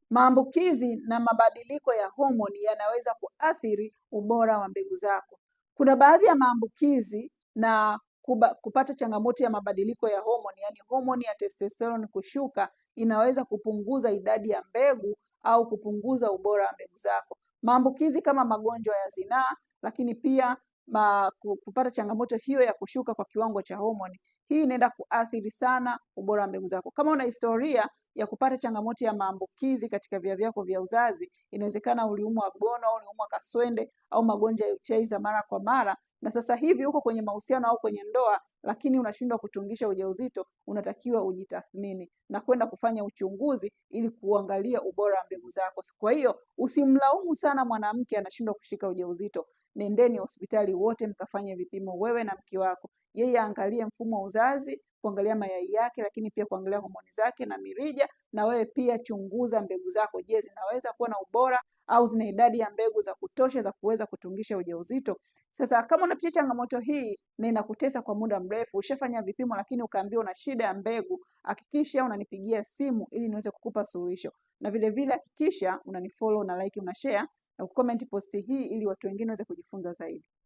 Maambukizi na mabadiliko ya homoni yanaweza kuathiri ubora wa mbegu zako. Kuna baadhi ya maambukizi na kupata changamoto ya mabadiliko ya homoni, yani homoni ya testosterone kushuka, inaweza kupunguza idadi ya mbegu au kupunguza ubora wa mbegu zako. Maambukizi kama magonjwa ya zinaa, lakini pia kupata changamoto hiyo ya kushuka kwa kiwango cha homoni, hii inaenda kuathiri sana ubora wa mbegu zako. Kama una historia ya kupata changamoto ya maambukizi katika via vyako vya uzazi, inawezekana uliumwa gono, uliumwa kaswende au magonjwa ya UTI za mara kwa mara, na sasa hivi uko kwenye mahusiano au kwenye ndoa lakini unashindwa kutungisha ujauzito, unatakiwa ujitathmini na kwenda kufanya uchunguzi ili kuangalia ubora wa mbegu zako. Kwa hiyo usimlaumu sana mwanamke anashindwa kushika ujauzito. Nendeni hospitali wote mkafanye vipimo, wewe na mke wako. Yeye angalie mfumo wa uzazi, kuangalia mayai yake, lakini pia kuangalia homoni zake na mirija, na wewe pia chunguza mbegu zako. Je, zinaweza kuwa na ubora au zina idadi ya mbegu za kutosha za kuweza kutungisha ujauzito? Sasa kama unapitia changamoto hii na inakutesa kwa muda mrefu, ushafanya vipimo lakini ukaambiwa una shida ya mbegu, hakikisha unanipigia simu ili niweze kukupa suluhisho. Na vile vile hakikisha unanifollow na like, una share na kucomment posti hii ili watu wengine waweze kujifunza zaidi.